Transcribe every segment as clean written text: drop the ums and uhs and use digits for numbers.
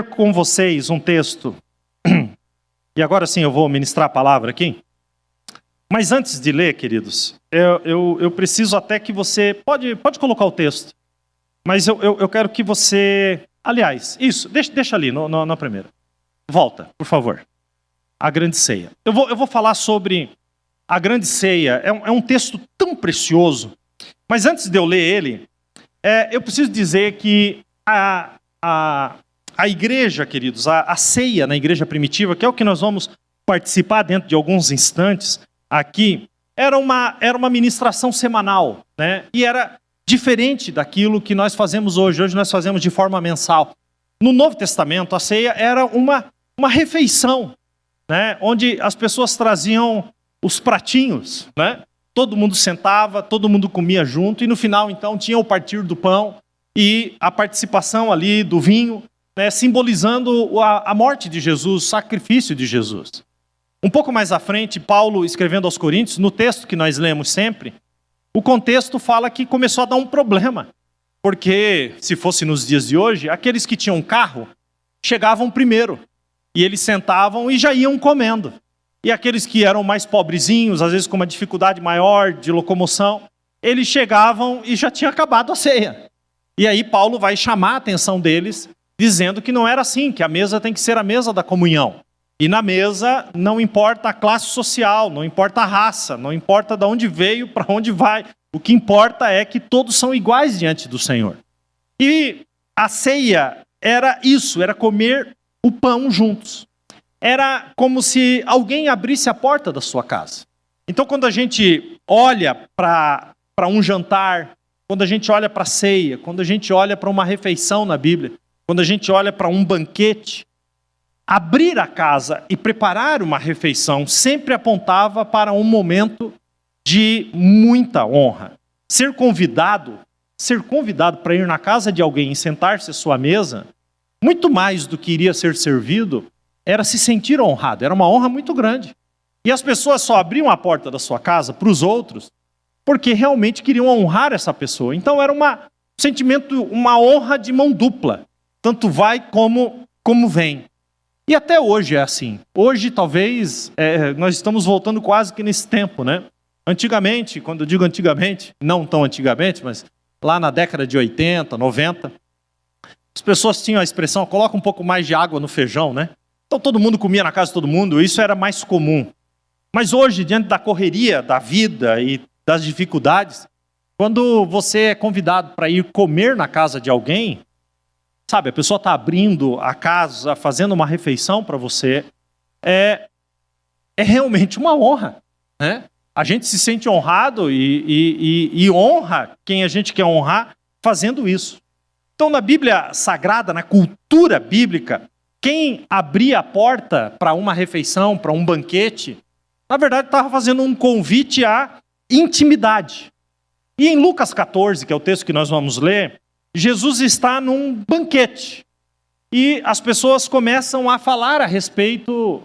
Com vocês um texto, e agora sim eu vou ministrar a palavra aqui, mas antes de ler, queridos, eu preciso até que você, pode colocar o texto, mas eu quero que você, aliás, isso, deixa ali na primeira, volta, por favor, a grande ceia. Eu vou falar sobre a grande ceia, é um texto tão precioso, mas antes de eu ler ele, eu preciso dizer que a igreja, queridos, a ceia na igreja primitiva, que é o que nós vamos participar dentro de alguns instantes aqui, era uma ministração semanal, né? E era diferente daquilo que nós fazemos hoje. Hoje nós fazemos de forma mensal. No Novo Testamento, a ceia era uma refeição, né? Onde as pessoas traziam os pratinhos, né? Todo mundo sentava, todo mundo comia junto, e no final, então, tinha o partir do pão e a participação ali do vinho, né, simbolizando a morte de Jesus, o sacrifício de Jesus. Um pouco mais à frente, Paulo, escrevendo aos Coríntios, no texto que nós lemos sempre, o contexto fala que começou a dar um problema, porque, se fosse nos dias de hoje, aqueles que tinham carro chegavam primeiro, e eles sentavam e já iam comendo. E aqueles que eram mais pobrezinhos, às vezes com uma dificuldade maior de locomoção, eles chegavam e já tinha acabado a ceia. E aí Paulo vai chamar a atenção deles, dizendo que não era assim, que a mesa tem que ser a mesa da comunhão. E na mesa não importa a classe social, não importa a raça, não importa de onde veio, para onde vai. O que importa é que todos são iguais diante do Senhor. E a ceia era isso, era comer o pão juntos. Era como se alguém abrisse a porta da sua casa. Então quando a gente olha para um jantar, quando a gente olha para a ceia, quando a gente olha para uma refeição na Bíblia, quando a gente olha para um banquete, abrir a casa e preparar uma refeição sempre apontava para um momento de muita honra. Ser convidado para ir na casa de alguém e sentar-se à sua mesa, muito mais do que iria ser servido, era se sentir honrado, era uma honra muito grande. E as pessoas só abriam a porta da sua casa para os outros porque realmente queriam honrar essa pessoa. Então era um sentimento, uma honra de mão dupla. Tanto vai como vem. E até hoje é assim. Hoje, talvez, nós estamos voltando quase que nesse tempo, né? Antigamente, quando eu digo antigamente, não tão antigamente, mas lá na década de 80, 90, as pessoas tinham a expressão, coloca um pouco mais de água no feijão, né? Então todo mundo comia na casa de todo mundo, isso era mais comum. Mas hoje, diante da correria da vida e das dificuldades, quando você é convidado para ir comer na casa de alguém, sabe, a pessoa está abrindo a casa, fazendo uma refeição para você, é realmente uma honra, né? A gente se sente honrado e honra quem a gente quer honrar fazendo isso. Então, na Bíblia Sagrada, na cultura bíblica, quem abria a porta para uma refeição, para um banquete, na verdade estava fazendo um convite à intimidade. E em Lucas 14, que é o texto que nós vamos ler, Jesus está num banquete e as pessoas começam a falar a respeito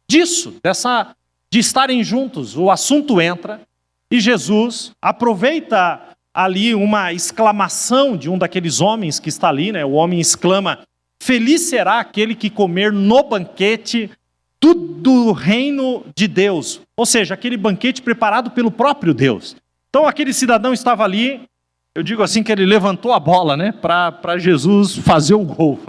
disso, de estarem juntos. O assunto entra e Jesus aproveita ali uma exclamação de um daqueles homens que está ali, né? O homem exclama: feliz será aquele que comer no banquete do reino de Deus. Ou seja, aquele banquete preparado pelo próprio Deus. Então aquele cidadão estava ali. Eu digo assim que ele levantou a bola, né, para Jesus fazer o gol.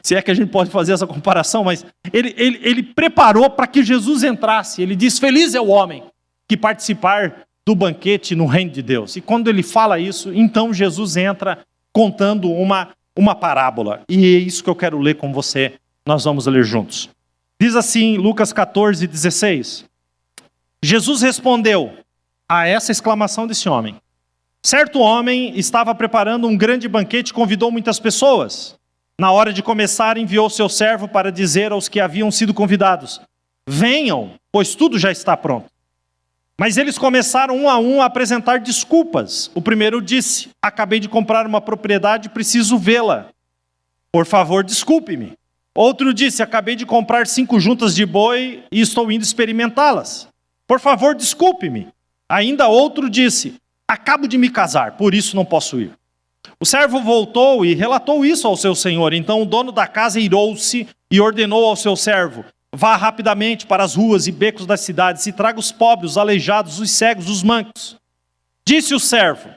Se é que a gente pode fazer essa comparação, mas ele preparou para que Jesus entrasse. Ele diz: feliz é o homem que participar do banquete no reino de Deus. E quando ele fala isso, então Jesus entra contando uma parábola. E é isso que eu quero ler com você. Nós vamos ler juntos. Diz assim, Lucas 14, 16. Jesus respondeu a essa exclamação desse homem: certo homem estava preparando um grande banquete e convidou muitas pessoas. Na hora de começar, enviou seu servo para dizer aos que haviam sido convidados: venham, pois tudo já está pronto. Mas eles começaram um a um a apresentar desculpas. O primeiro disse: acabei de comprar uma propriedade e preciso vê-la. Por favor, desculpe-me. Outro disse: acabei de comprar 5 juntas de boi e estou indo experimentá-las. Por favor, desculpe-me. Ainda outro disse: acabo de me casar, por isso não posso ir. O servo voltou e relatou isso ao seu senhor. Então o dono da casa irou-se e ordenou ao seu servo: vá rapidamente para as ruas e becos das cidades e traga os pobres, os aleijados, os cegos, os mancos. Disse o servo: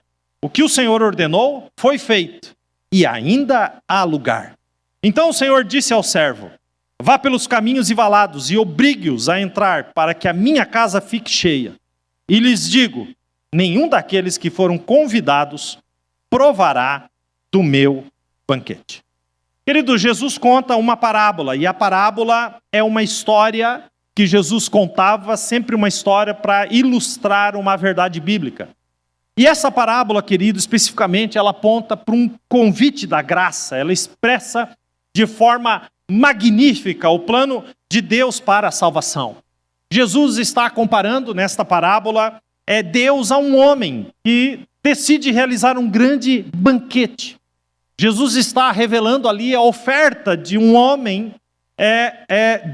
o que o senhor ordenou foi feito, e ainda há lugar. Então o senhor disse ao servo: vá pelos caminhos e valados e obrigue-os a entrar, para que a minha casa fique cheia. E lhes digo: nenhum daqueles que foram convidados provará do meu banquete. Querido, Jesus conta uma parábola, e a parábola é uma história que Jesus contava, sempre uma história para ilustrar uma verdade bíblica. E essa parábola, querido, especificamente, ela aponta para um convite da graça, ela expressa de forma magnífica o plano de Deus para a salvação. Jesus está comparando nesta parábola Deus a um homem que decide realizar um grande banquete. Jesus está revelando ali a oferta de um homem,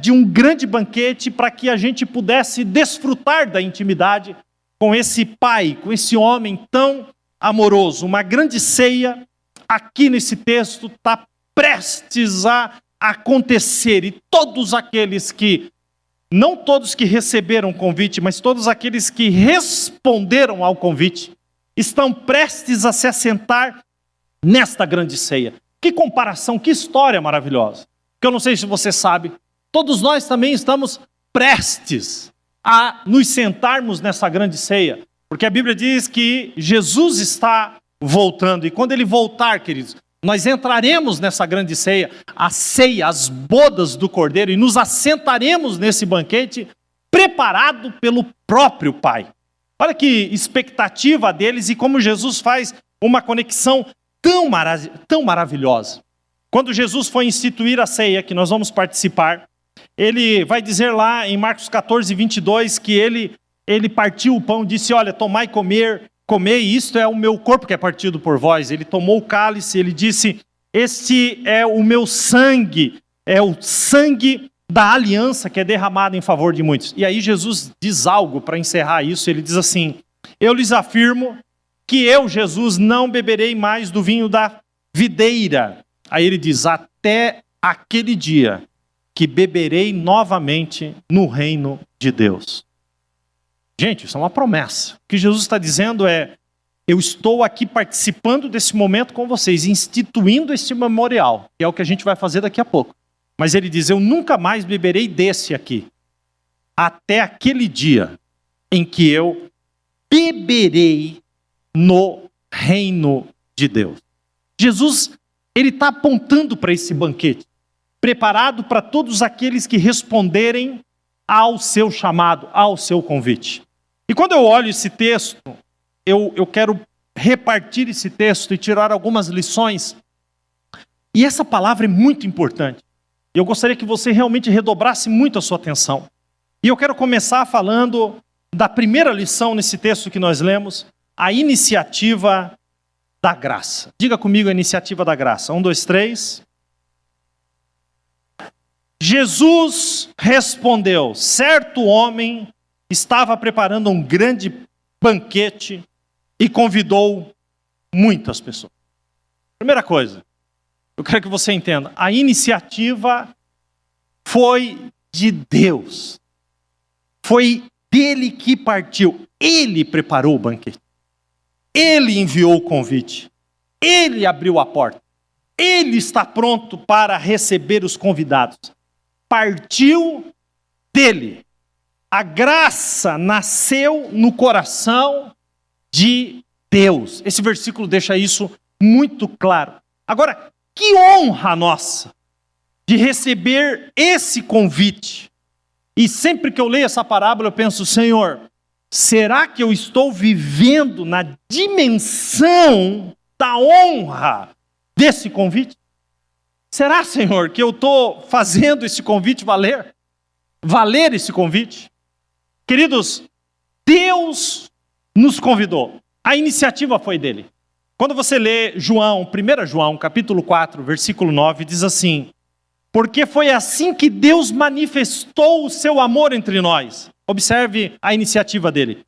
de um grande banquete, para que a gente pudesse desfrutar da intimidade com esse pai, com esse homem tão amoroso. Uma grande ceia, aqui nesse texto, está prestes a acontecer. E todos aqueles que, não todos que receberam o convite, mas todos aqueles que responderam ao convite, estão prestes a se assentar nesta grande ceia. Que comparação, que história maravilhosa. Que eu não sei se você sabe, todos nós também estamos prestes a nos sentarmos nessa grande ceia. Porque a Bíblia diz que Jesus está voltando. E quando ele voltar, queridos, nós entraremos nessa grande ceia, a ceia, as bodas do Cordeiro, e nos assentaremos nesse banquete preparado pelo próprio Pai. Olha que expectativa deles e como Jesus faz uma conexão tão maravilhosa. Quando Jesus foi instituir a ceia, que nós vamos participar, ele vai dizer lá em Marcos 14, 22, que ele partiu o pão e disse: olha, tomai e comei, isto é o meu corpo que é partido por vós. Ele tomou o cálice, ele disse: este é o meu sangue, é o sangue da aliança que é derramado em favor de muitos. E aí Jesus diz algo para encerrar isso, ele diz assim: eu lhes afirmo que eu, Jesus, não beberei mais do vinho da videira. Aí ele diz: até aquele dia que beberei novamente no reino de Deus. Gente, isso é uma promessa. O que Jesus está dizendo é: eu estou aqui participando desse momento com vocês, instituindo esse memorial, que é o que a gente vai fazer daqui a pouco. Mas ele diz: eu nunca mais beberei desse aqui, até aquele dia em que eu beberei no reino de Deus. Jesus, ele está apontando para esse banquete, preparado para todos aqueles que responderem ao seu chamado, ao seu convite. E quando eu olho esse texto, eu quero repartir esse texto e tirar algumas lições. E essa palavra é muito importante. Eu gostaria que você realmente redobrasse muito a sua atenção. E eu quero começar falando da primeira lição nesse texto que nós lemos, a iniciativa da graça. Diga comigo a iniciativa da graça. 1, 2, 3. Jesus respondeu: certo homem estava preparando um grande banquete e convidou muitas pessoas. Primeira coisa, eu quero que você entenda, a iniciativa foi de Deus. Foi dele que partiu. Ele preparou o banquete. Ele enviou o convite. Ele abriu a porta. Ele está pronto para receber os convidados. Partiu dele. A graça nasceu no coração de Deus. Esse versículo deixa isso muito claro. Agora, que honra nossa de receber esse convite. E sempre que eu leio essa parábola, eu penso: Senhor, será que eu estou vivendo na dimensão da honra desse convite? Será, Senhor, que eu estou fazendo esse convite valer? Valer esse convite? Queridos, Deus nos convidou. A iniciativa foi dele. Quando você lê João, 1 João, capítulo 4, versículo 9, diz assim: porque foi assim que Deus manifestou o seu amor entre nós. Observe a iniciativa dele.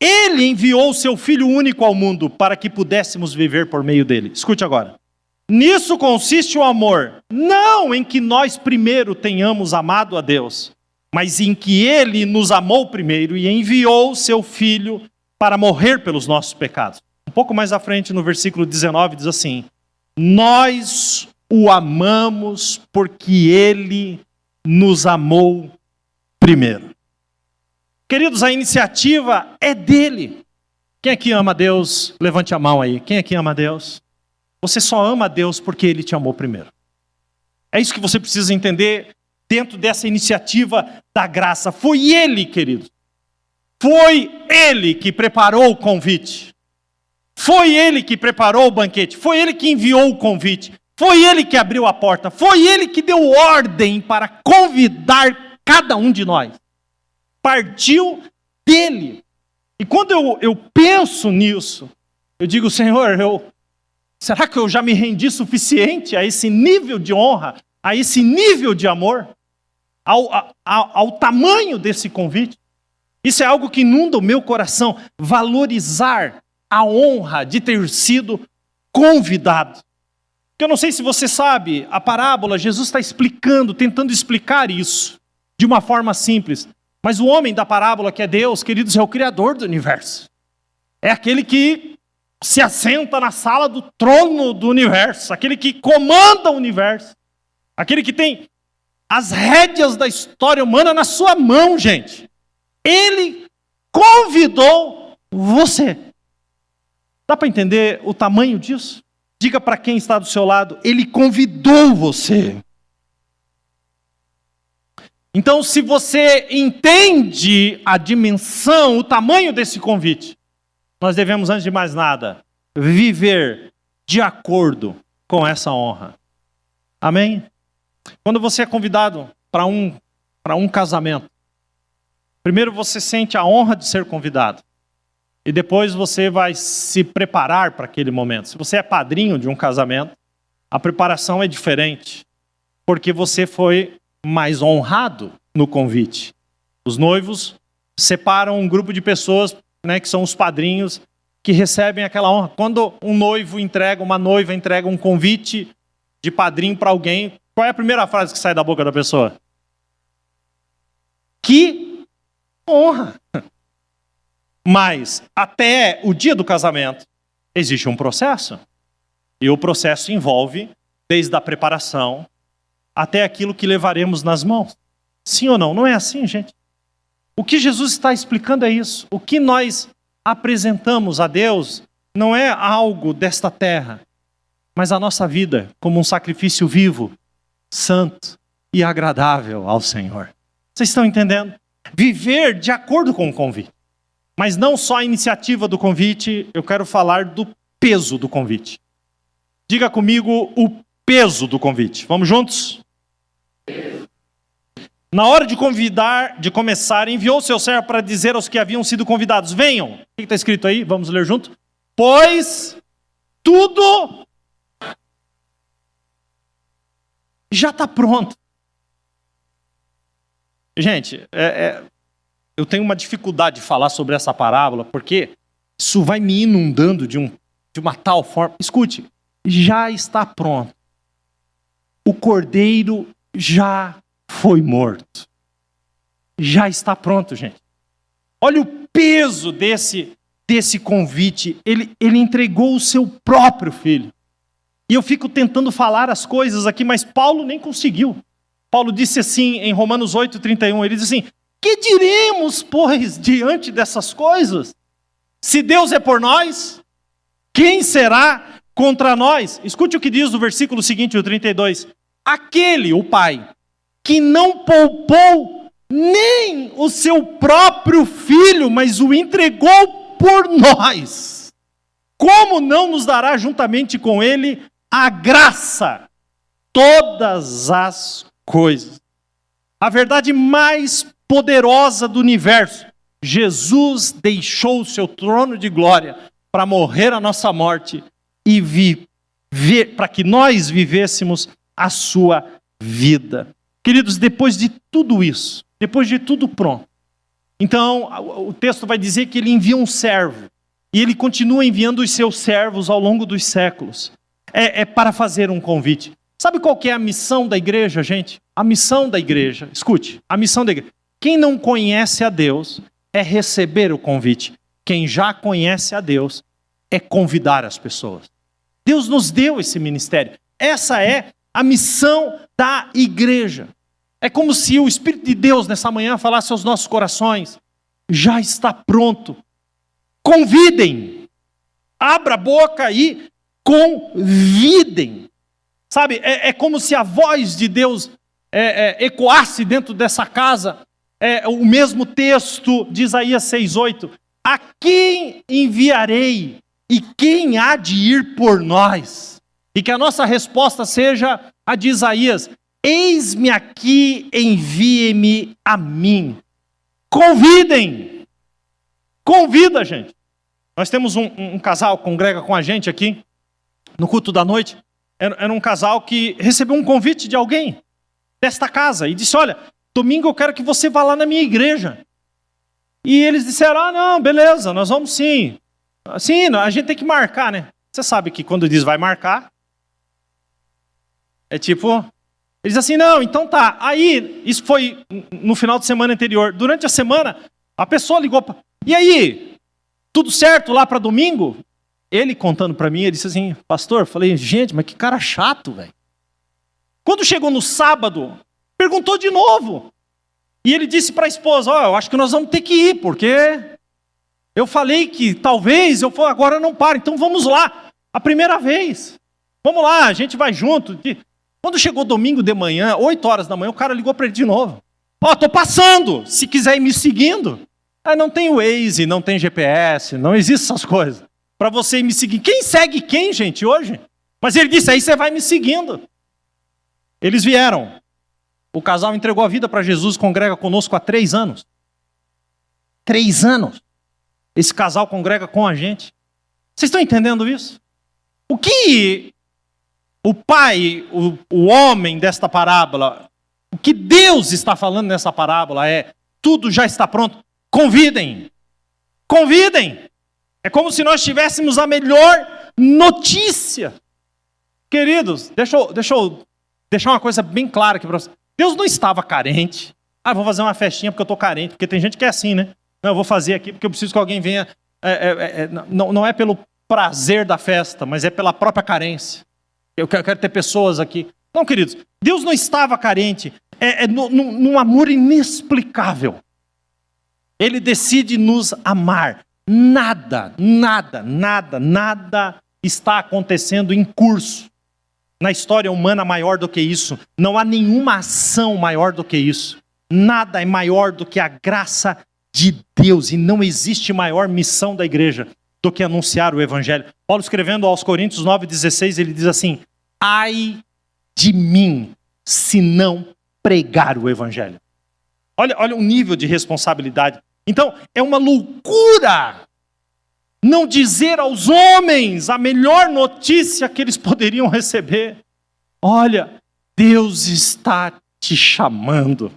Ele enviou o seu Filho único ao mundo para que pudéssemos viver por meio dele. Escute agora. Nisso consiste o amor, não em que nós primeiro tenhamos amado a Deus, mas em que Ele nos amou primeiro e enviou o seu Filho para morrer pelos nossos pecados. Um pouco mais à frente, no versículo 19, diz assim: nós o amamos porque Ele nos amou primeiro. Queridos, a iniciativa é dele. Quem aqui ama a Deus? Levante a mão aí. Quem aqui ama a Deus? Você só ama a Deus porque Ele te amou primeiro. É isso que você precisa entender dentro dessa iniciativa da graça. Foi Ele, queridos. Foi Ele que preparou o convite. Foi Ele que preparou o banquete. Foi Ele que enviou o convite. Foi Ele que abriu a porta. Foi Ele que deu ordem para convidar cada um de nós. Partiu dele. E quando eu penso nisso, eu digo: Senhor, será que eu já me rendi suficiente a esse nível de honra, a esse nível de amor, ao tamanho desse convite? Isso é algo que inunda o meu coração, valorizar a honra de ter sido convidado. Porque eu não sei se você sabe, a parábola, Jesus está explicando, tentando explicar isso de uma forma simples. Mas o homem da parábola, que é Deus, queridos, é o Criador do universo. É aquele que se assenta na sala do trono do universo, aquele que comanda o universo, aquele que tem as rédeas da história humana na sua mão, gente. Ele convidou você. Dá para entender o tamanho disso? Diga para quem está do seu lado: Ele convidou você. Então, se você entende a dimensão, o tamanho desse convite, nós devemos, antes de mais nada, viver de acordo com essa honra. Amém? Quando você é convidado para um casamento, primeiro você sente a honra de ser convidado. E depois você vai se preparar para aquele momento. Se você é padrinho de um casamento, a preparação é diferente, porque você foi mais honrado no convite. Os noivos separam um grupo de pessoas, que são os padrinhos, que recebem aquela honra. Quando um noivo uma noiva entrega um convite de padrinho para alguém, qual é a primeira frase que sai da boca da pessoa? Que honra! Mas até o dia do casamento existe um processo. E o processo envolve desde a preparação até aquilo que levaremos nas mãos. Sim ou não? Não é assim, gente? O que Jesus está explicando é isso. O que nós apresentamos a Deus não é algo desta terra, mas a nossa vida como um sacrifício vivo, santo e agradável ao Senhor. Vocês estão entendendo? Viver de acordo com o convite. Mas não só a iniciativa do convite, eu quero falar do peso do convite. Diga comigo o peso do convite. Vamos juntos? Na hora de começar, enviou seu servo para dizer aos que haviam sido convidados: venham. O que está escrito aí? Vamos ler junto. Pois tudo já está pronto. Gente, eu tenho uma dificuldade de falar sobre essa parábola, porque isso vai me inundando de uma tal forma. Escute, já está pronto. O cordeiro já foi morto. Já está pronto, gente. Olha o peso desse convite. Ele entregou o seu próprio filho. E eu fico tentando falar as coisas aqui, mas Paulo nem conseguiu. Paulo disse assim em Romanos 8:31, ele diz assim: que diremos, pois, diante dessas coisas? Se Deus é por nós, quem será contra nós? Escute o que diz no versículo seguinte, o 32. Aquele, o Pai, que não poupou nem o seu próprio filho, mas o entregou por nós, como não nos dará juntamente com ele a graça, todas as coisas? A verdade mais poderosa do universo: Jesus deixou o seu trono de glória para morrer a nossa morte e viver, para que nós vivêssemos a sua vida. Queridos, depois de tudo isso, depois de tudo pronto, Então, o texto vai dizer que ele envia um servo. E ele continua enviando os seus servos ao longo dos séculos. É para fazer um convite. Sabe qual que é a missão da igreja, gente? A missão da igreja, escute, a missão da igreja. Quem não conhece a Deus é receber o convite. Quem já conhece a Deus é convidar as pessoas. Deus nos deu esse ministério. Essa é a missão da igreja. É como se o Espírito de Deus nessa manhã falasse aos nossos corações: já está pronto. Convidem. Abra a boca e convidem. Sabe, é como se a voz de Deus ecoasse dentro dessa casa. O mesmo texto de Isaías 6,8. A quem enviarei e quem há de ir por nós? E que a nossa resposta seja a de Isaías: eis-me aqui, envie-me a mim. Convidem. Convida, gente. Nós temos um casal que congrega com a gente aqui, no culto da noite. Era um casal que recebeu um convite de alguém desta casa e disse: olha, domingo eu quero que você vá lá na minha igreja. E eles disseram: não, beleza, nós vamos sim. Sim, a gente tem que marcar, né? Você sabe que quando diz vai marcar, é tipo... Eles assim: não, então tá. Aí, isso foi no final de semana anterior. Durante a semana, a pessoa ligou: e aí, tudo certo lá para domingo? Ele contando para mim, ele disse assim: pastor, falei, gente, mas que cara chato, velho. Quando chegou no sábado, perguntou de novo. E ele disse para a esposa: eu acho que nós vamos ter que ir, porque eu falei que talvez, agora não paro, então vamos lá, a primeira vez. Vamos lá, a gente vai junto. Quando chegou domingo de manhã, 8 horas da manhã, o cara ligou para ele de novo: tô passando, se quiser ir me seguindo. Não tem Waze, não tem GPS, não existe essas coisas para você ir me seguir. Quem segue quem, gente, hoje? Mas ele disse: aí você vai me seguindo. Eles vieram. O casal entregou a vida para Jesus, congrega conosco há 3 anos. 3 anos. Esse casal congrega com a gente. Vocês estão entendendo isso? O que o pai, o homem desta parábola, o que Deus está falando nessa parábola é: tudo já está pronto. Convidem. Convidem. É como se nós tivéssemos a melhor notícia. Queridos, deixa eu deixar uma coisa bem clara aqui para vocês. Deus não estava carente. Vou fazer uma festinha porque eu estou carente. Porque tem gente que é assim, né? Não, eu vou fazer aqui porque eu preciso que alguém venha. Não é pelo prazer da festa, mas é pela própria carência. Eu quero ter pessoas aqui. Não, queridos, Deus não estava carente. Num amor inexplicável. Ele decide nos amar. Nada está acontecendo em curso na história humana maior do que isso. Não há nenhuma ação maior do que isso. Nada é maior do que a graça de Deus. E não existe maior missão da igreja do que anunciar o evangelho. Paulo, escrevendo aos Coríntios 9,16, ele diz assim: ai de mim, se não pregar o evangelho. Olha o nível de responsabilidade. Então, é uma loucura não dizer aos homens a melhor notícia que eles poderiam receber. Olha, Deus está te chamando.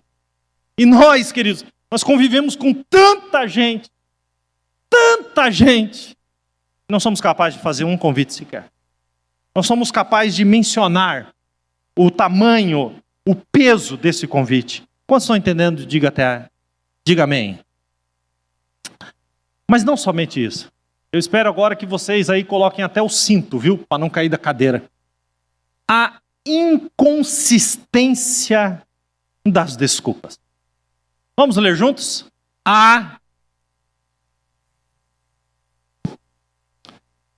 E nós, queridos, nós convivemos com tanta gente, não somos capazes de fazer um convite sequer. Não somos capazes de mencionar o tamanho, o peso desse convite. Quantos estão entendendo? Diga amém. Mas não somente isso. Eu espero agora que vocês aí coloquem até o cinto, viu? Para não cair da cadeira. A inconsistência das desculpas. Vamos ler juntos?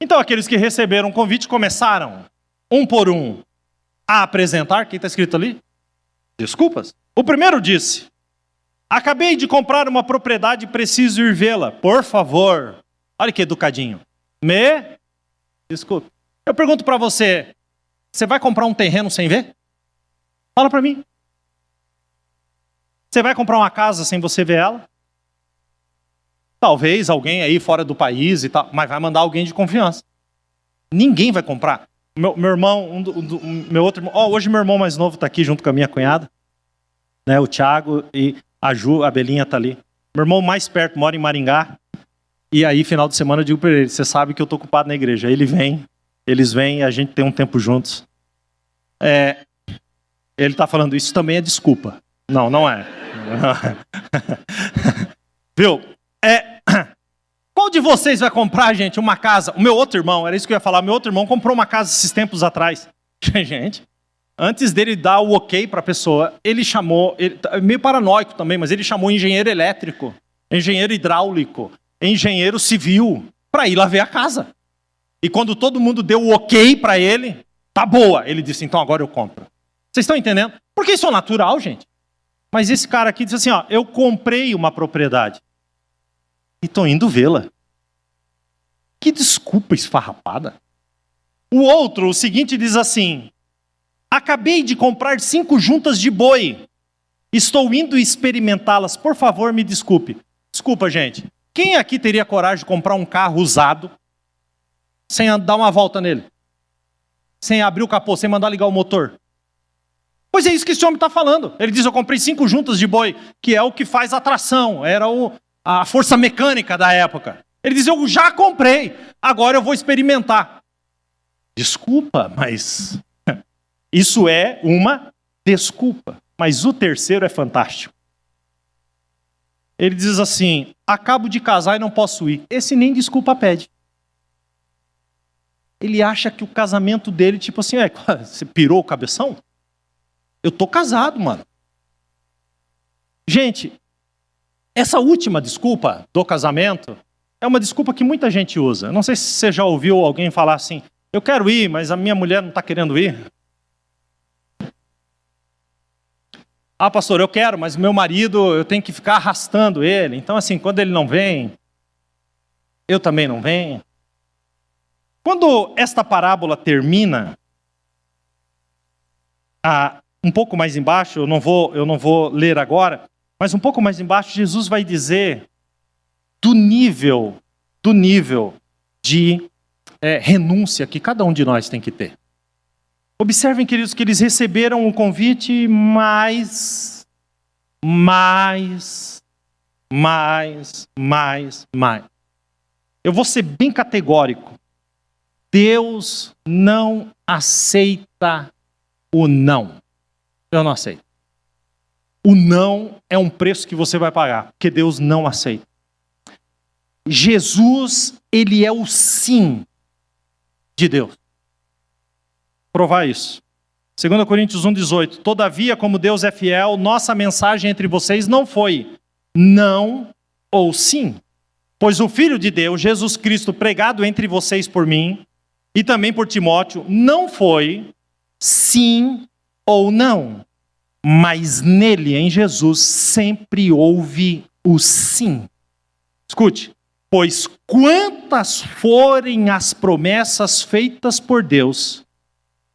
Então aqueles que receberam o convite começaram, um por um, a apresentar. O que está escrito ali? Desculpas. O primeiro disse: acabei de comprar uma propriedade e preciso ir vê-la. Por favor. Olha que educadinho. Desculpe. Eu pergunto para você: você vai comprar um terreno sem ver? Fala para mim. Você vai comprar uma casa sem você ver ela? Talvez alguém aí fora do país e tal, mas vai mandar alguém de confiança. Ninguém vai comprar. Meu irmão, meu outro irmão, hoje meu irmão mais novo está aqui junto com a minha cunhada, né, o Thiago, e a Ju, a Belinha está ali. Meu irmão mais perto mora em Maringá. E aí, final de semana, eu digo para ele, você sabe que eu estou ocupado na igreja. Aí eles vêm e a gente tem um tempo juntos. Ele está falando, isso também é desculpa. Não, não é. Viu? Qual de vocês vai comprar, gente, uma casa? O meu outro irmão, era isso que eu ia falar, meu outro irmão comprou uma casa esses tempos atrás. Gente, antes dele dar o ok para a pessoa, ele chamou, meio paranoico também, mas ele chamou engenheiro elétrico, engenheiro hidráulico, engenheiro civil, para ir lá ver a casa. E quando todo mundo deu o ok para ele, tá boa. Ele disse, então agora eu compro. Vocês estão entendendo? Porque isso é natural, gente. Mas esse cara aqui disse assim, ó, eu comprei uma propriedade e estou indo vê-la. Que desculpa esfarrapada. O outro, o seguinte, diz assim, acabei de comprar 5 juntas de boi. Estou indo experimentá-las. Por favor, me desculpe. Desculpa, gente. Quem aqui teria coragem de comprar um carro usado sem dar uma volta nele? Sem abrir o capô, sem mandar ligar o motor? Pois é isso que esse homem está falando. Ele diz, eu comprei 5 juntas de boi, que é o que faz a tração. Era a força mecânica da época. Ele diz, eu já comprei, agora eu vou experimentar. Desculpa, mas isso é uma desculpa. Mas o terceiro é fantástico. Ele diz assim, acabo de casar e não posso ir. Esse nem desculpa pede. Ele acha que o casamento dele, tipo assim, você pirou o cabeção? Eu tô casado, mano. Gente, essa última desculpa do casamento é uma desculpa que muita gente usa. Não sei se você já ouviu alguém falar assim, eu quero ir, mas a minha mulher não está querendo ir. Ah, pastor, eu quero, mas meu marido, eu tenho que ficar arrastando ele. Então, assim, quando ele não vem, eu também não venho. Quando esta parábola termina, um pouco mais embaixo, eu não vou ler agora, mas um pouco mais embaixo, Jesus vai dizer do nível de renúncia que cada um de nós tem que ter. Observem, queridos, que eles receberam um convite, mais. Eu vou ser bem categórico. Deus não aceita o não. Eu não aceito. O não é um preço que você vai pagar, porque Deus não aceita. Jesus, ele é o sim de Deus. Provar isso. 2 Coríntios 1,18. Todavia, como Deus é fiel, nossa mensagem entre vocês não foi não ou sim. Pois o Filho de Deus, Jesus Cristo, pregado entre vocês por mim, e também por Timóteo, não foi sim ou não. Mas nele, em Jesus, sempre houve o sim. Escute. Pois quantas forem as promessas feitas por Deus,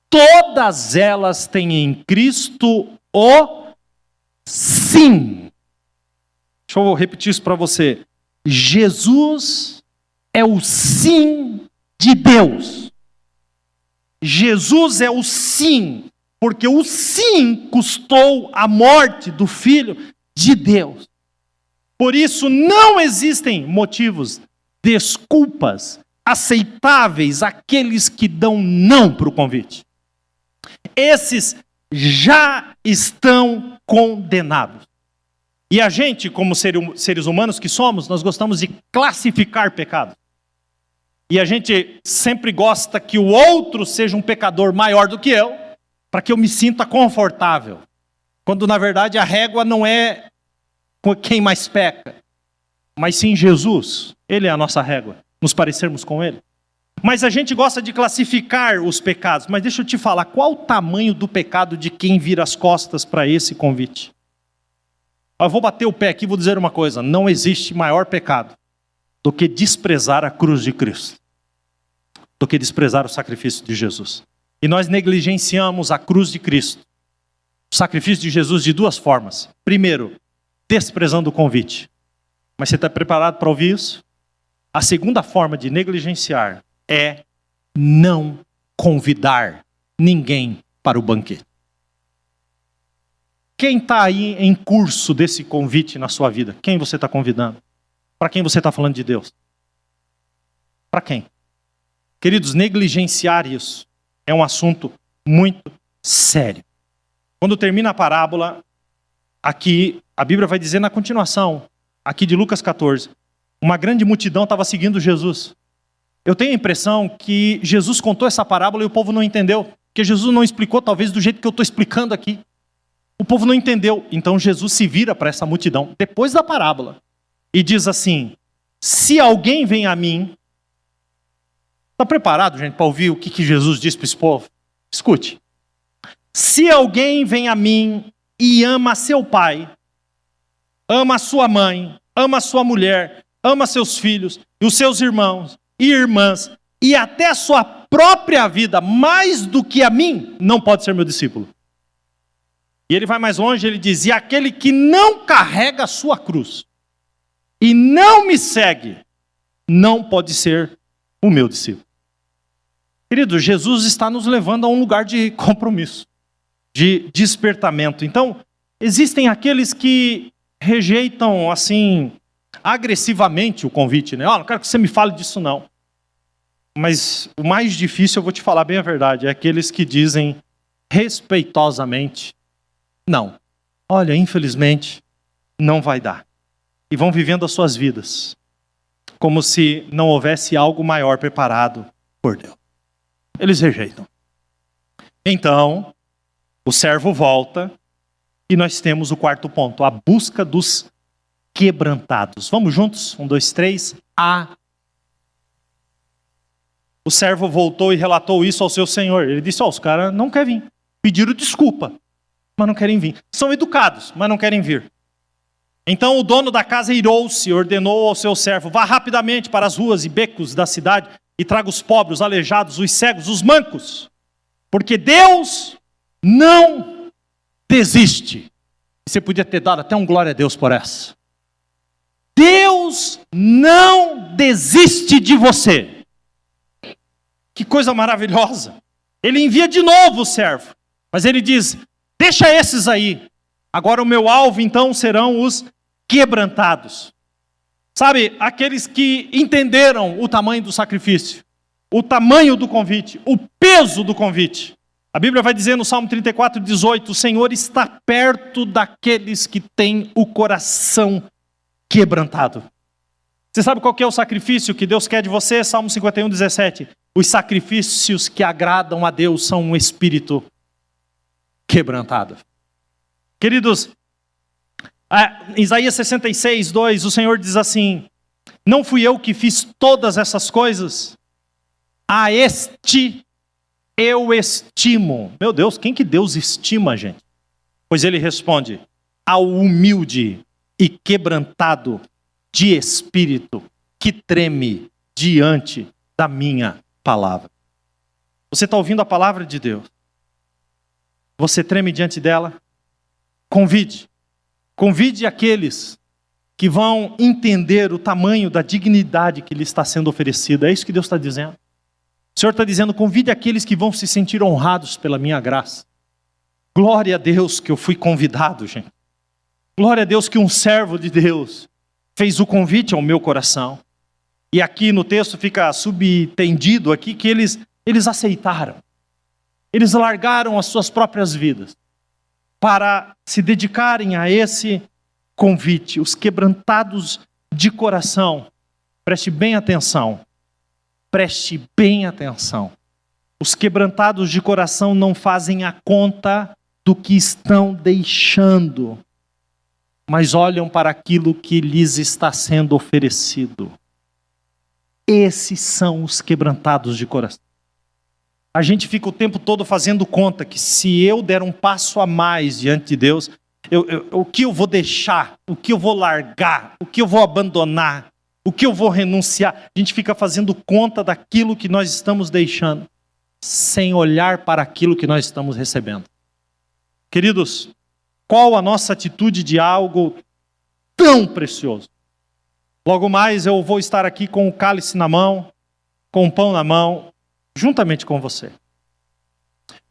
todas elas têm em Cristo o sim. Deixa eu repetir isso para você. Jesus é o sim de Deus. Jesus é o sim, porque o sim custou a morte do Filho de Deus. Por isso não existem motivos, desculpas aceitáveis àqueles que dão não para o convite. Esses já estão condenados. E a gente, como seres humanos que somos, nós gostamos de classificar pecados. E a gente sempre gosta que o outro seja um pecador maior do que eu, para que eu me sinta confortável. Quando na verdade a régua não é quem mais peca, mas sim Jesus. Ele é a nossa régua, nos parecermos com Ele. Mas a gente gosta de classificar os pecados. Mas deixa eu te falar, qual o tamanho do pecado de quem vira as costas para esse convite? Eu vou bater o pé aqui e vou dizer uma coisa. Não existe maior pecado do que desprezar a cruz de Cristo. Do que desprezar o sacrifício de Jesus. E nós negligenciamos a cruz de Cristo. O sacrifício de Jesus de duas formas. Primeiro, desprezando o convite. Mas você está preparado para ouvir isso? A segunda forma de negligenciar é não convidar ninguém para o banquete. quem está aí em curso desse convite na sua vida? Quem você está convidando? Para quem você está falando de Deus? Para quem? Queridos, negligenciar isso é um assunto muito sério. Quando termina a parábola, aqui a Bíblia vai dizer na continuação, aqui de Lucas 14, uma grande multidão estava seguindo Jesus. Eu tenho a impressão que Jesus contou essa parábola e o povo não entendeu, porque Jesus não explicou talvez do jeito que eu estou explicando aqui. O povo não entendeu, então Jesus se vira para essa multidão, depois da parábola, e diz assim, se alguém vem a mim... Está preparado, gente, para ouvir o que Jesus disse para esse povo? Escute. Se alguém vem a mim e ama seu pai, ama sua mãe, ama sua mulher, ama seus filhos, e os seus irmãos e irmãs, e até a sua própria vida, mais do que a mim, não pode ser meu discípulo. E ele vai mais longe, ele diz, e aquele que não carrega a sua cruz, e não me segue, não pode ser o meu discípulo. Querido, Jesus está nos levando a um lugar de compromisso, de despertamento. Então, existem aqueles que rejeitam, assim, agressivamente o convite, né? Não quero que você me fale disso, não. Mas o mais difícil, eu vou te falar bem a verdade, é aqueles que dizem respeitosamente, não. Olha, infelizmente, não vai dar. E vão vivendo as suas vidas, como se não houvesse algo maior preparado por Deus. Eles rejeitam. Então, o servo volta e nós temos o quarto ponto, a busca dos quebrantados. Vamos juntos? 1, 2, 3. O servo voltou e relatou isso ao seu senhor. Ele disse, os caras não querem vir. Pediram desculpa, mas não querem vir. São educados, mas não querem vir. Então o dono da casa irou-se e ordenou ao seu servo, vá rapidamente para as ruas e becos da cidade e traga os pobres, os aleijados, os cegos, os mancos. Porque Deus não desiste. Você podia ter dado até um glória a Deus por essa. Deus não desiste de você. Que coisa maravilhosa. Ele envia de novo o servo. Mas ele diz, deixa esses aí. Agora o meu alvo então serão os quebrantados. Sabe, aqueles que entenderam o tamanho do sacrifício, o tamanho do convite, o peso do convite. A Bíblia vai dizer no Salmo 34, 18, o Senhor está perto daqueles que têm o coração quebrantado. Você sabe qual que é o sacrifício que Deus quer de você? Salmo 51, 17. Os sacrifícios que agradam a Deus são um espírito quebrantado. Queridos, Isaías 66, 2, o Senhor diz assim, não fui eu que fiz todas essas coisas? A este eu estimo. Meu Deus, quem que Deus estima, gente? Pois ele responde, ao humilde e quebrantado de espírito, que treme diante da minha palavra. Você está ouvindo a palavra de Deus? Você treme diante dela? Convide aqueles que vão entender o tamanho da dignidade que lhe está sendo oferecida. É isso que Deus está dizendo. O Senhor está dizendo, convide aqueles que vão se sentir honrados pela minha graça. Glória a Deus que eu fui convidado, gente. Glória a Deus que um servo de Deus fez o convite ao meu coração. E aqui no texto fica subtendido aqui que eles aceitaram. Eles largaram as suas próprias vidas para se dedicarem a esse convite. Os quebrantados de coração, preste bem atenção. Preste bem atenção. Os quebrantados de coração não fazem a conta do que estão deixando, mas olham para aquilo que lhes está sendo oferecido. Esses são os quebrantados de coração. A gente fica o tempo todo fazendo conta que se eu der um passo a mais diante de Deus, o que eu vou deixar, o que eu vou largar, o que eu vou abandonar, o que eu vou renunciar. A gente fica fazendo conta daquilo que nós estamos deixando, sem olhar para aquilo que nós estamos recebendo. Queridos, qual a nossa atitude de algo tão precioso? Logo mais eu vou estar aqui com o cálice na mão, com o pão na mão, juntamente com você.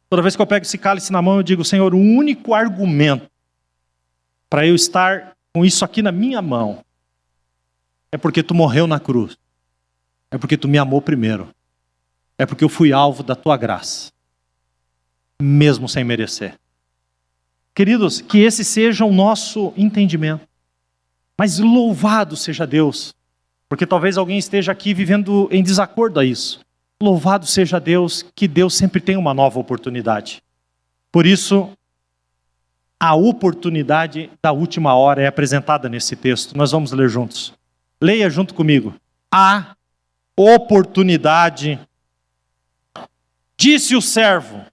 Toda vez que eu pego esse cálice na mão, eu digo, Senhor, o único argumento para eu estar com isso aqui na minha mão, é porque tu morreu na cruz. É porque tu me amou primeiro. É porque eu fui alvo da tua graça, mesmo sem merecer. Queridos, que esse seja o nosso entendimento. Mas louvado seja Deus, porque talvez alguém esteja aqui vivendo em desacordo a isso. Louvado seja Deus, que Deus sempre tem uma nova oportunidade. Por isso, a oportunidade da última hora é apresentada nesse texto. Nós vamos ler juntos. Leia junto comigo. A oportunidade. Disse o servo: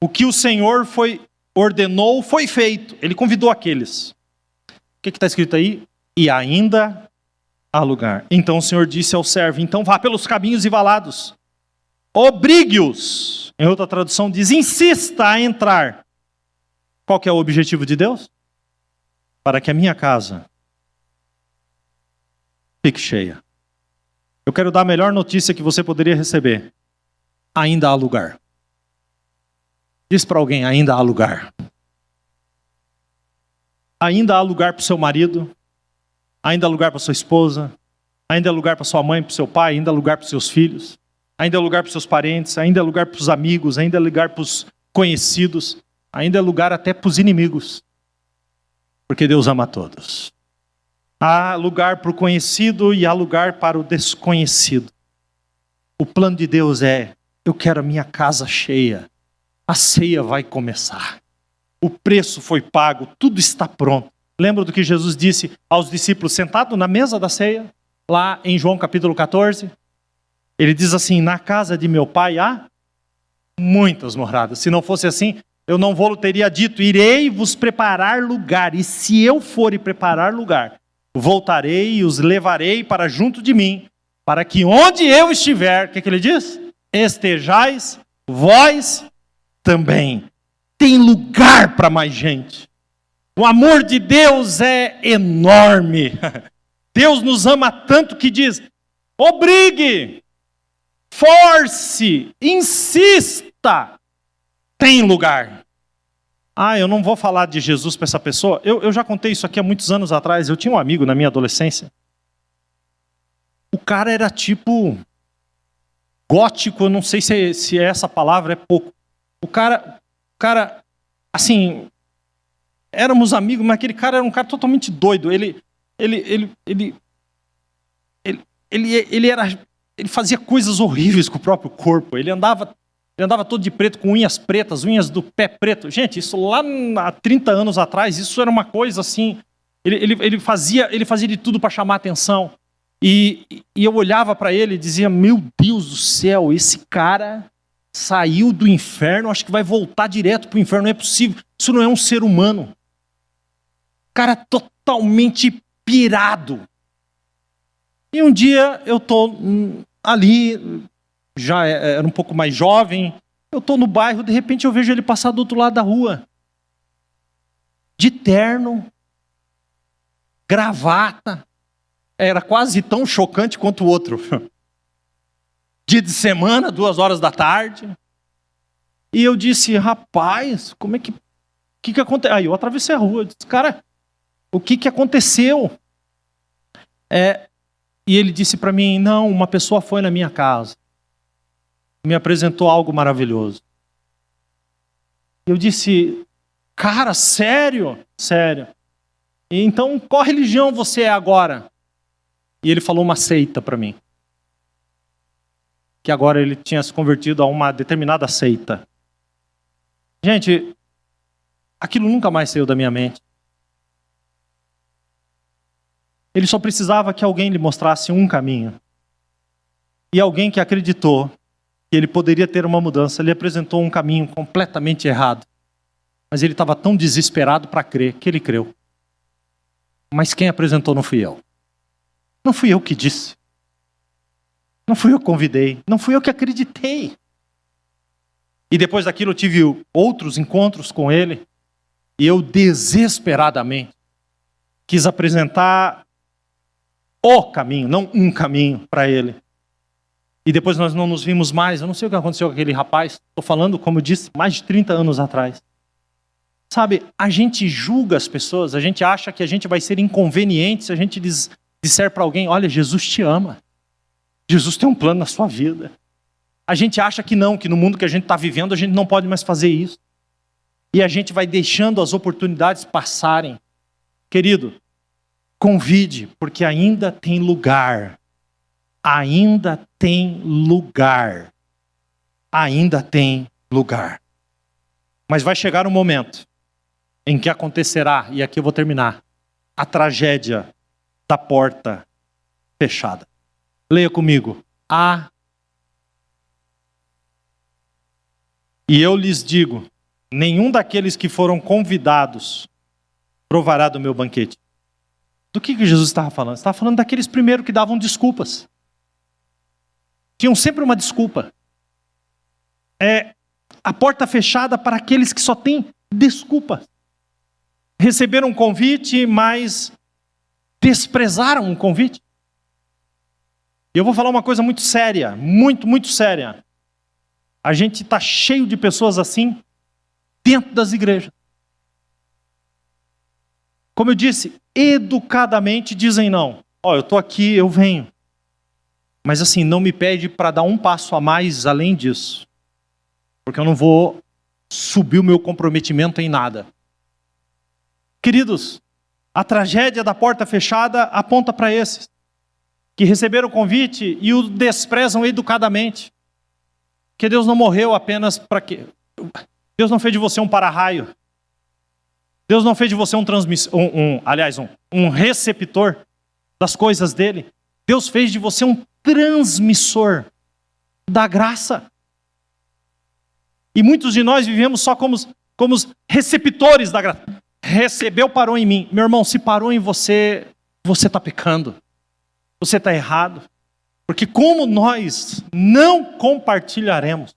o que o Senhor ordenou foi feito. Ele convidou aqueles. O que está escrito aí? E ainda há lugar. Então o Senhor disse ao servo: então vá pelos caminhos e valados. Obrigue-os. Em outra tradução diz: insista a entrar. Qual que é o objetivo de Deus? Para que a minha casa fique cheia. Eu quero dar a melhor notícia que você poderia receber. Ainda há lugar. Diz para alguém: ainda há lugar. Ainda há lugar para o seu marido, ainda há lugar para sua esposa, ainda há lugar para sua mãe, para o seu pai, ainda há lugar para os seus filhos, ainda há lugar para os seus parentes, ainda há lugar para os amigos, ainda há lugar para os conhecidos, ainda há lugar até para os inimigos, porque Deus ama a todos. Há lugar para o conhecido e há lugar para o desconhecido. O plano de Deus é: eu quero a minha casa cheia, a ceia vai começar. O preço foi pago, tudo está pronto. Lembra do que Jesus disse aos discípulos sentado na mesa da ceia? Lá em João capítulo 14. Ele diz assim: na casa de meu pai há muitas moradas. Se não fosse assim, eu não vou teria dito: irei vos preparar lugar. E se eu for e preparar lugar, voltarei e os levarei para junto de mim, para que onde eu estiver, o que ele diz? Estejais vós também. Tem lugar para mais gente. O amor de Deus é enorme. Deus nos ama tanto que diz: obrigue, force, insista, tem lugar. Eu não vou falar de Jesus para essa pessoa. Eu já contei isso aqui há muitos anos atrás. Eu tinha um amigo na minha adolescência. O cara era tipo gótico, eu não sei se essa palavra é pouco. O cara, assim, éramos amigos, mas aquele cara era um cara totalmente doido. Ele fazia coisas horríveis com o próprio corpo. Ele andava todo de preto, com unhas pretas, unhas do pé preto. Gente, isso lá há 30 anos atrás, isso era uma coisa assim. Ele fazia de tudo para chamar atenção. E eu olhava para ele e dizia: meu Deus do céu, esse cara saiu do inferno, acho que vai voltar direto para o inferno, não é possível. Isso não é um ser humano. Cara totalmente pirado. E um dia eu estou ali, já era um pouco mais jovem, eu estou no bairro, de repente eu vejo ele passar do outro lado da rua. De terno, gravata, era quase tão chocante quanto o outro. Dia de semana, 2 horas da tarde. E eu disse: rapaz, como é que aconteceu? Aí eu atravessei a rua, disse: cara, o que aconteceu? E ele disse para mim: não, uma pessoa foi na minha casa, me apresentou algo maravilhoso. Eu disse: cara, sério? Sério. E então, qual religião você é agora? E ele falou uma seita para mim. Que agora ele tinha se convertido a uma determinada seita. Gente, aquilo nunca mais saiu da minha mente. Ele só precisava que alguém lhe mostrasse um caminho. E alguém que acreditou que ele poderia ter uma mudança, lhe apresentou um caminho completamente errado. Mas ele estava tão desesperado para crer, que ele creu. Mas quem apresentou não fui eu. Não fui eu que disse. Não fui eu que convidei. Não fui eu que acreditei. E depois daquilo eu tive outros encontros com ele. E eu desesperadamente quis apresentar o caminho, não um caminho para ele. E depois nós não nos vimos mais. Eu não sei o que aconteceu com aquele rapaz. Estou falando, como eu disse, mais de 30 anos atrás. Sabe, a gente julga as pessoas, a gente acha que a gente vai ser inconveniente se a gente disser para alguém, olha, Jesus te ama. Jesus tem um plano na sua vida. A gente acha que não, que no mundo que a gente está vivendo a gente não pode mais fazer isso. E a gente vai deixando as oportunidades passarem. Querido, convide, porque ainda tem lugar. Ainda tem lugar. Ainda tem lugar. Mas vai chegar um momento em que acontecerá, e aqui eu vou terminar, a tragédia da porta fechada. Leia comigo. E eu lhes digo, nenhum daqueles que foram convidados provará do meu banquete. Do que Jesus estava falando? Estava falando daqueles primeiro que davam desculpas. Tinham sempre uma desculpa. A porta fechada para aqueles que só têm desculpa. Receberam um convite, mas desprezaram o convite. E eu vou falar uma coisa muito séria, muito, muito séria. A gente está cheio de pessoas assim dentro das igrejas. Como eu disse, educadamente dizem não. Eu estou aqui, eu venho. Mas assim, não me pede para dar um passo a mais além disso. Porque eu não vou subir o meu comprometimento em nada. Queridos, a tragédia da porta fechada aponta para esses que receberam o convite e o desprezam educadamente. Porque Deus não morreu apenas para que... Deus não fez de você um para-raio. Deus não fez de você um receptor das coisas dele. Deus fez de você um transmissor da graça. E muitos de nós vivemos só como receptores da graça. Recebeu, parou em mim. Meu irmão, se parou em você, você está pecando. Você está errado. Porque como nós não compartilharemos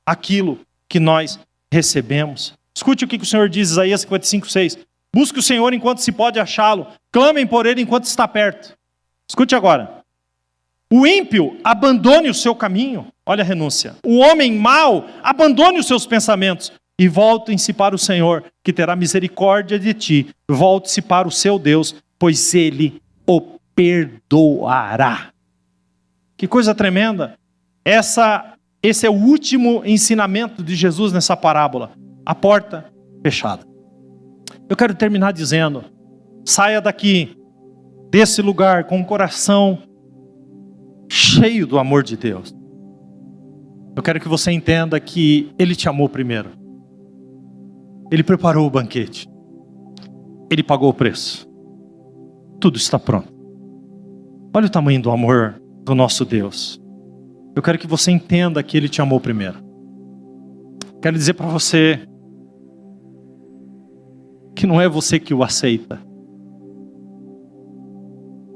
aquilo que nós recebemos? Escute o que o Senhor diz, Isaías 55:6. Busque o Senhor enquanto se pode achá-lo. Clamem por Ele enquanto está perto. Escute agora. O ímpio abandone o seu caminho. Olha a renúncia. O homem mau abandone os seus pensamentos. E voltem-se para o Senhor, que terá misericórdia de ti. Volte-se para o seu Deus, pois Ele o perdoará. Que coisa tremenda. Esse é o último ensinamento de Jesus nessa parábola. A porta fechada. Eu quero terminar dizendo, saia daqui, desse lugar, com o coração cheio do amor de Deus. Eu quero que você entenda que Ele te amou primeiro. Ele preparou o banquete. Ele pagou o preço. Tudo está pronto. Olha o tamanho do amor do nosso Deus. Eu quero que você entenda que Ele te amou primeiro. Quero dizer para você que não é você que o aceita.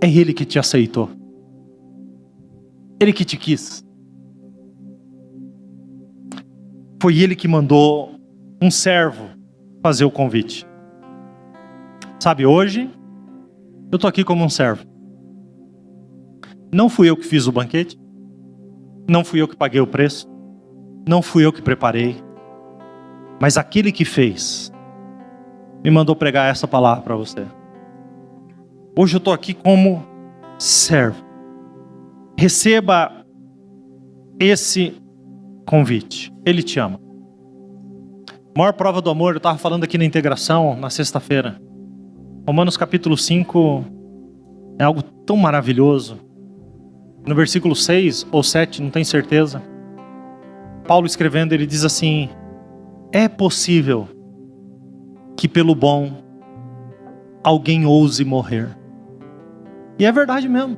É Ele que te aceitou. Ele que te quis. Foi Ele que mandou um servo fazer o convite. Sabe, hoje eu estou aqui como um servo. Não fui eu que fiz o banquete. Não fui eu que paguei o preço. Não fui eu que preparei. Mas aquele que fez me mandou pregar essa palavra para você. Hoje eu estou aqui como servo. Receba esse convite. Ele te ama. A maior prova do amor, eu estava falando aqui na integração, na sexta-feira. Romanos capítulo 5 é algo tão maravilhoso. No versículo 6 ou 7, não tenho certeza. Paulo escrevendo, ele diz assim: é possível que pelo bom alguém ouse morrer. E é verdade mesmo.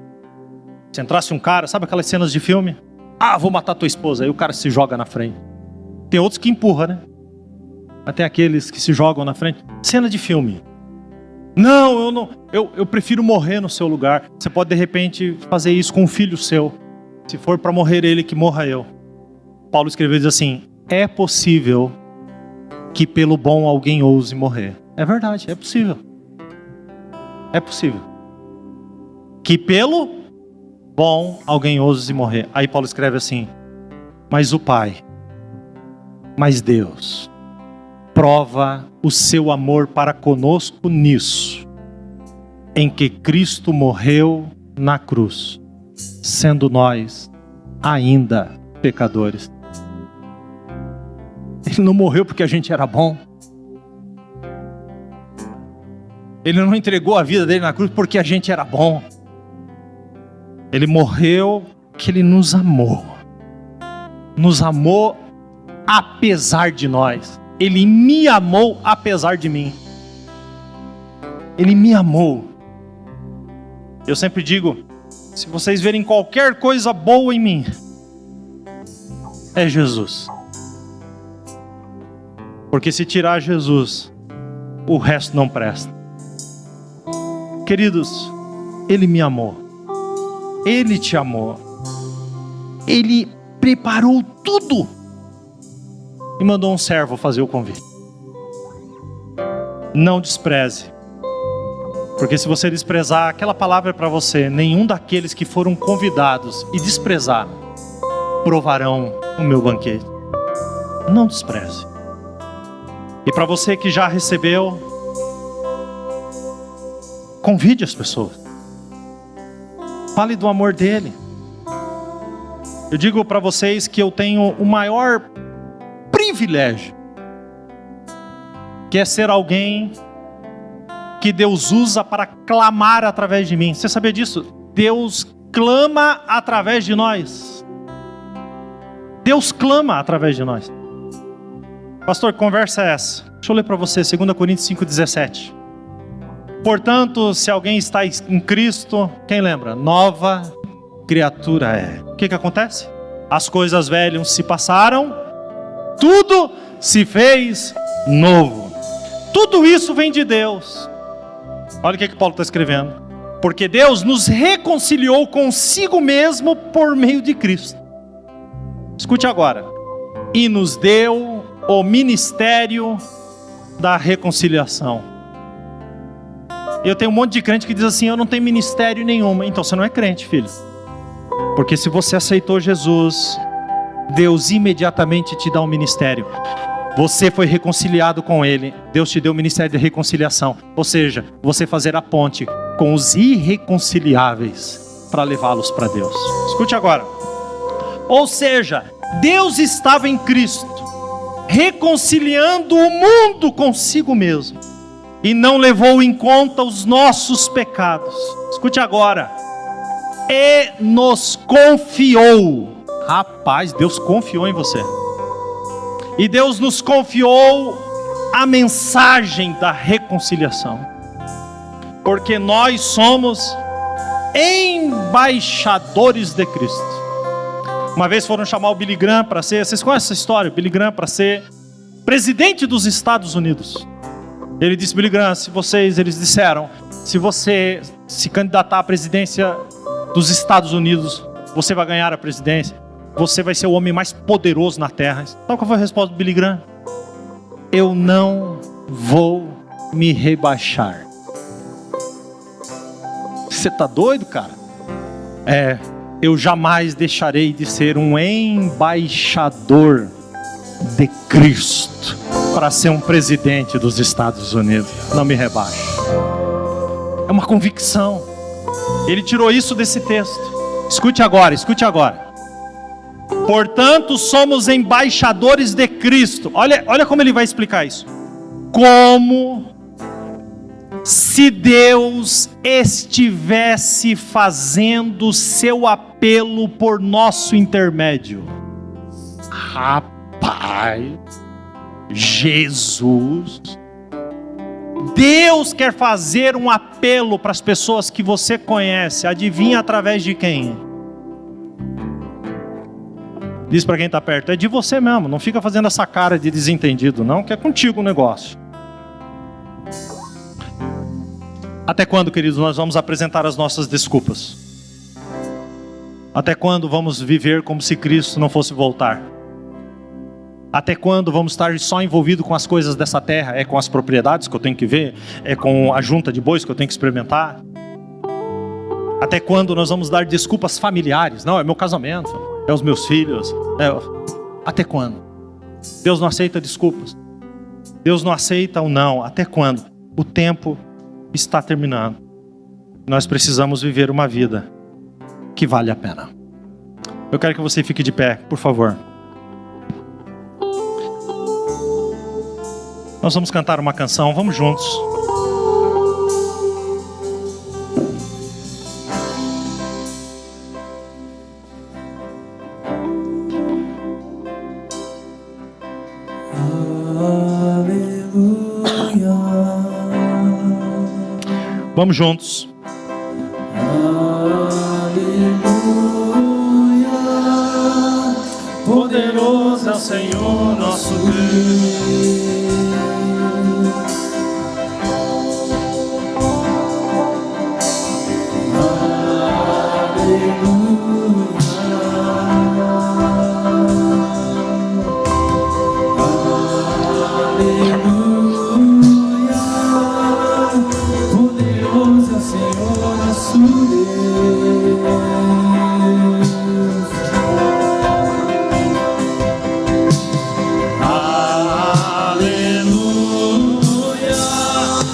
Se entrasse um cara, sabe aquelas cenas de filme? Vou matar tua esposa. Aí o cara se joga na frente. Tem outros que empurram, né? Até aqueles que se jogam na frente. Cena de filme. Não, eu prefiro morrer no seu lugar. Você pode de repente fazer isso com um filho seu. Se for para morrer ele, que morra eu. Paulo escreveu e diz assim: é possível que pelo bom alguém ouse morrer. É verdade, é possível. É possível. Que pelo bom alguém ouse morrer. Aí Paulo escreve assim: mas o Pai, mas Deus, prova o seu amor para conosco nisso, em que Cristo morreu na cruz, sendo nós ainda pecadores. Ele não morreu porque a gente era bom. Ele não entregou a vida dele na cruz porque a gente era bom. Ele morreu porque ele nos amou. Nos amou apesar de nós. Ele me amou apesar de mim. Ele me amou. Eu sempre digo, se vocês verem qualquer coisa boa em mim, é Jesus. Porque se tirar Jesus, o resto não presta. Queridos, Ele me amou. Ele te amou. Ele preparou tudo e mandou um servo fazer o convite. Não despreze. Porque se você desprezar, aquela palavra é para você. Nenhum daqueles que foram convidados e desprezaram provarão o meu banquete. Não despreze. E para você que já recebeu, convide as pessoas. Fale do amor dele. Eu digo para vocês que eu tenho o maior privilégio, que é ser alguém que Deus usa para clamar através de mim. Você sabia disso? Deus clama através de nós. Deus clama através de nós. Pastor, que conversa é essa? Deixa eu ler para você, 2 Coríntios 5,17. Portanto, se alguém está em Cristo, quem lembra? Nova criatura é. O que acontece? As coisas velhas se passaram, tudo se fez novo. Tudo isso vem de Deus. Olha o que Paulo está escrevendo. Porque Deus nos reconciliou consigo mesmo por meio de Cristo. Escute agora. E nos deu o ministério da reconciliação. Eu tenho um monte de crente que diz assim, eu não tenho ministério nenhum. Então você não é crente, filho. Porque se você aceitou Jesus, Deus imediatamente te dá um ministério. Você foi reconciliado com Ele, Deus te deu o ministério de reconciliação. Ou seja, você fazer a ponte com os irreconciliáveis para levá-los para Deus. Escute agora. Ou seja, Deus estava em Cristo, reconciliando o mundo consigo mesmo, e não levou em conta os nossos pecados. Escute agora. E nos confiou. Rapaz, Deus confiou em você. E Deus nos confiou a mensagem da reconciliação. Porque nós somos embaixadores de Cristo. Uma vez foram chamar o Billy Graham para ser, vocês conhecem essa história? Billy Graham para ser presidente dos Estados Unidos. Ele disse, Billy Graham, eles disseram, se você se candidatar à presidência dos Estados Unidos, você vai ganhar a presidência. Você vai ser o homem mais poderoso na terra. Sabe qual foi a resposta do Billy Graham? Eu não vou me rebaixar. Você tá doido, cara? Eu jamais deixarei de ser um embaixador de Cristo para ser um presidente dos Estados Unidos. Não me rebaixo. É uma convicção. Ele tirou isso desse texto. Escute agora. Portanto, somos embaixadores de Cristo. Olha como ele vai explicar isso. Como se Deus estivesse fazendo seu apelo por nosso intermédio. Rapaz, Jesus, Deus quer fazer um apelo para as pessoas que você conhece. Adivinha através de quem? Diz para quem está perto, é de você mesmo. Não fica fazendo essa cara de desentendido não, que é contigo o negócio. Até quando, queridos, nós vamos apresentar as nossas desculpas? Até quando vamos viver como se Cristo não fosse voltar? Até quando vamos estar só envolvidos com as coisas dessa terra? É com as propriedades que eu tenho que ver? É com a junta de bois que eu tenho que experimentar? Até quando nós vamos dar desculpas familiares? Não, é meu casamento, é os meus filhos. Até quando? Deus não aceita desculpas. Deus não aceita o não. Até quando? O tempo está terminando. Nós precisamos viver uma vida que vale a pena. Eu quero que você fique de pé, por favor. Nós vamos cantar uma canção, vamos juntos. Vamos juntos. Aleluia, poderoso é o Senhor nosso Deus.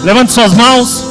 Levante suas mãos.